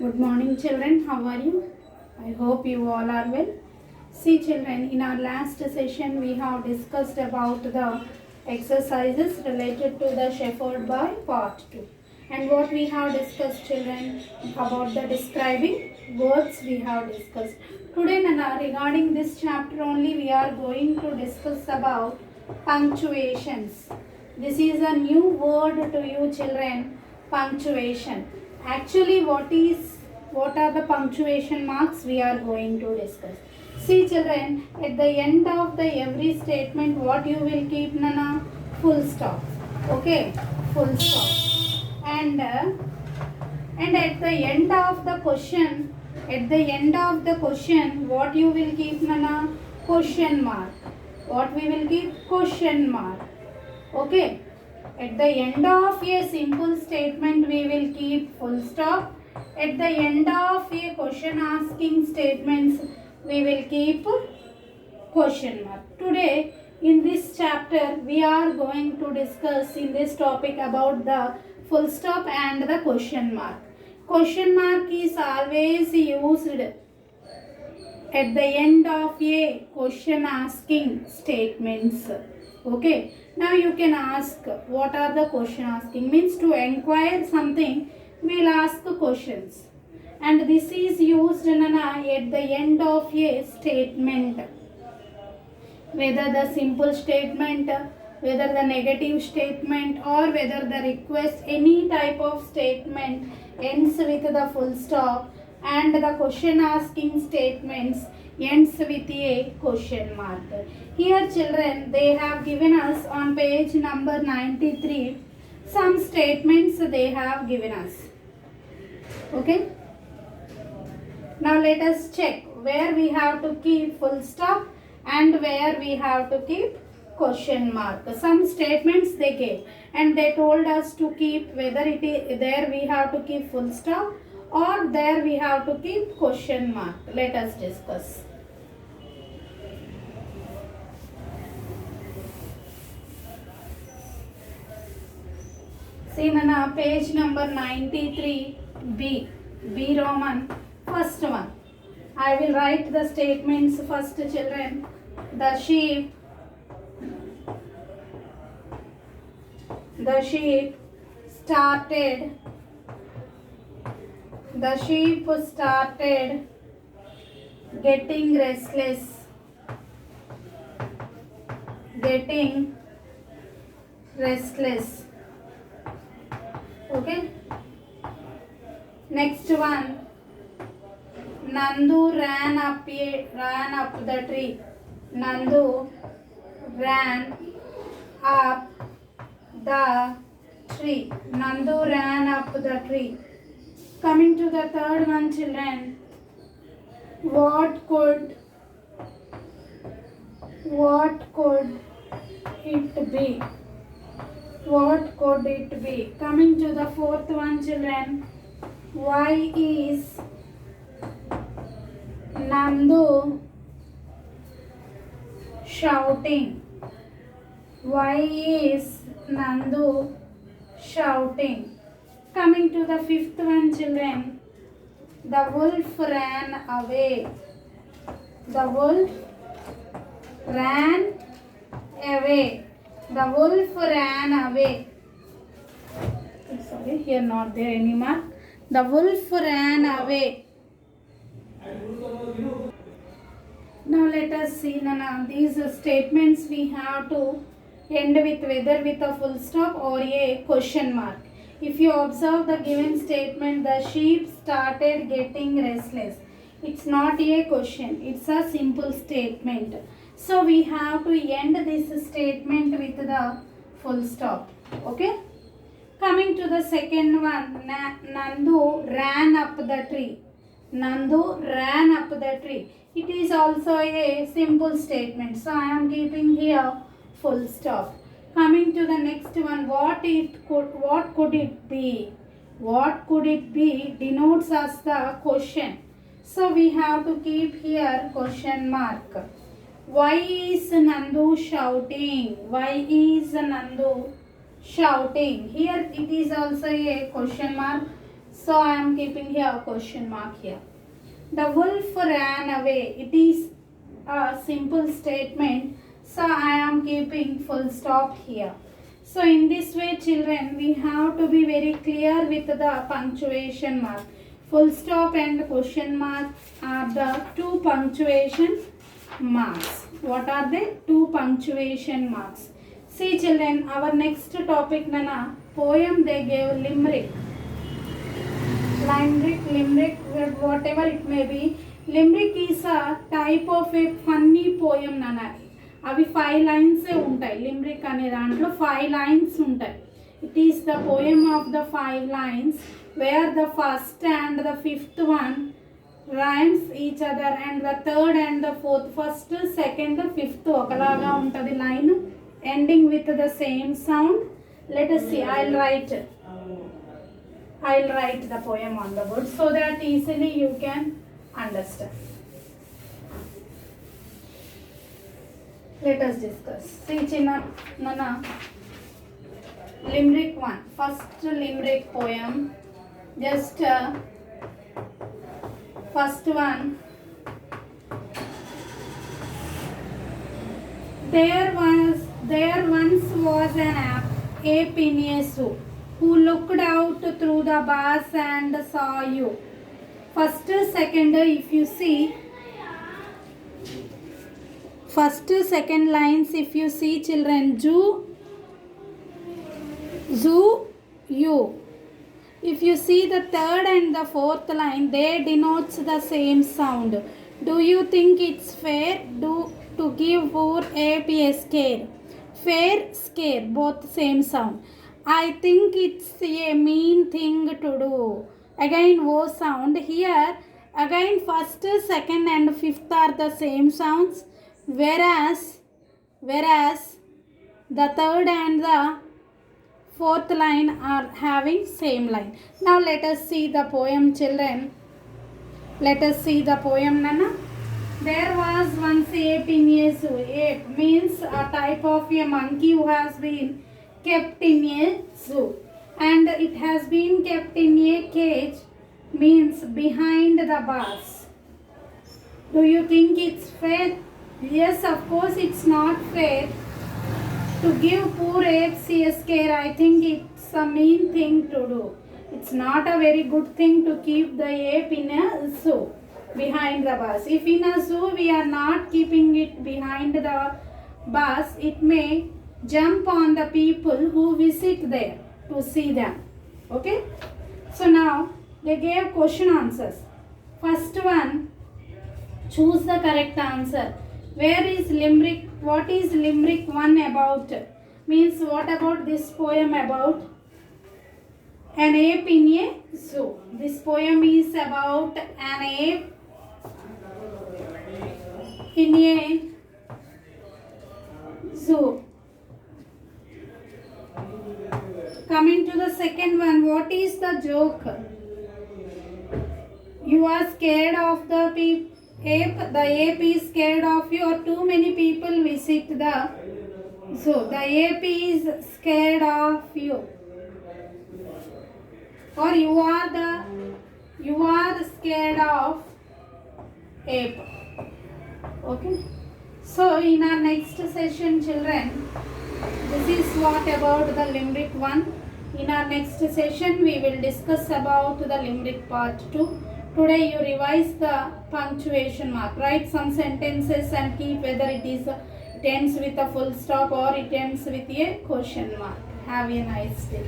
Good morning, children. How are you? I hope you all are well. See, children, in our last session, we have discussed about the exercises related to the Shepherd Boy Part 2. And what we have discussed, children, about the describing words we have discussed. Today, Nana, regarding this chapter only, we are going to discuss about punctuations. This is a new word to you, children, punctuation. Actually, what are the punctuation marks we are going to discuss. See, children, at the end of the every statement, what you will keep, Nana? Full stop. Okay, full stop. And at the end of the question, what you will keep, Nana? Question mark. What we will keep? Question mark. Okay. At the end of a simple statement, we will keep full stop. At the end of a question asking statements, we will keep question mark. Today, in this chapter, we are going to discuss in this topic about the full stop and the question mark. Question mark is always used at the end of a question asking statements. Okay, now you can ask what are the question asking means to inquire something, we'll ask questions, and this is used at the end of a statement, whether the simple statement, whether the negative statement, or whether the request, any type of statement ends with the full stop, and the question asking statements ends with a question mark. Here, children, they have given us on page number 93 some statements they have given us. Okay. Now let us check where we have to keep full stop and where we have to keep question mark. Some statements they gave and they told us to keep whether it is there we have to keep full stop or there we have to keep question mark. Let us discuss. See, Nana, page number 93 B Roman, first one. I will write the statements first, children. The sheep started getting restless. Okay. Next one. Nandu ran up the tree. Nandu ran up the tree. Nandu ran up the tree. Coming to the third one, children. What could it be? What could it be? Coming to the fourth one, children. Why is Nandu shouting? Why is Nandu shouting? Coming to the fifth one, children. The wolf ran away. The wolf ran away. The wolf ran away. Sorry, here not there any mark. The wolf ran away. Now let us see, Nana, these statements we have to end with whether with a full stop or a question mark. If you observe the given statement, the sheep started getting restless. It's not a question, it's a simple statement. So we have to end this statement with the full stop. Okay? Coming to the second one, Nandu ran up the tree. Nandu ran up the tree. It is also a simple statement. So I am keeping here full stop. Coming to the next one, what could it be? What could it be denotes as the question. So we have to keep here question mark. Why is Nandu shouting? Why is Nandu shouting? Here it is also a question mark. So I am keeping here a question mark here. The wolf ran away. It is a simple statement. So I am keeping full stop here. So in this way, children, we have to be very clear with the punctuation mark. Full stop and question mark are the two punctuation marks. What are they? Two punctuation marks. See children, our next topic nana poem they gave limerick. Limerick, whatever it may be. Limerick is a type of a funny poem nana. అవి 5 lines ఉంటాయి. లిమ్రిక్ అనే దాంట్లో 5 lines ఉంటాయి. It is the poem of the 5 lines wear the first and the fifth one rhymes each other and the third and the fourth, first, second, fifth ఒకలాగా ఉంటుంది line ending with the same sound. Let us see. I'll write the poem on the board so that easily you can understand. Let us discuss. See Nana, limerick 1. First limerick poem. Just first one. There once was an ape in a zoo who looked out through the bars and saw you. First, second, if you see, first, second lines, if you see children, zoo, you. If you see the third and the fourth line, they denotes the same sound. Do you think it's fair to give poor ape a scare? Fair, scare, both same sound. I think it's a mean thing to do. Again, O sound. Here, again, first, second and fifth are the same sounds. Whereas the third and the fourth line are having same line. Now let us see the poem children. Let us see the poem Nana. There was once ape in a zoo. Ape means a type of a monkey who has been kept in a zoo. And it has been kept in a cage means behind the bars. Do you think it's fair? Yes, of course it's not fair to give poor apes a scare. I think it's a mean thing to do. It's not a very good thing to keep the ape in a zoo behind the bars. If in a zoo we are not keeping it behind the bars, it may jump on the people who visit there to see them. Okay? So now they gave question answers. First one, choose the correct answer. Where is limerick? What is limerick 1 about? Means what about this poem about? An ape in a zoo. This poem is about an ape in a zoo. Coming to the second one, what is the joke? You are scared of the ape. The ape is scared of you, or too many people visit the zoo. The ape is scared of you, or you are scared of ape. Okay. So in our next session children, this is what about the limerick 1. In our next session we will discuss about the limerick part 2. Today you revise the punctuation mark. Write some sentences and keep whether it ends with a full stop or it ends with a question mark. Have a nice day.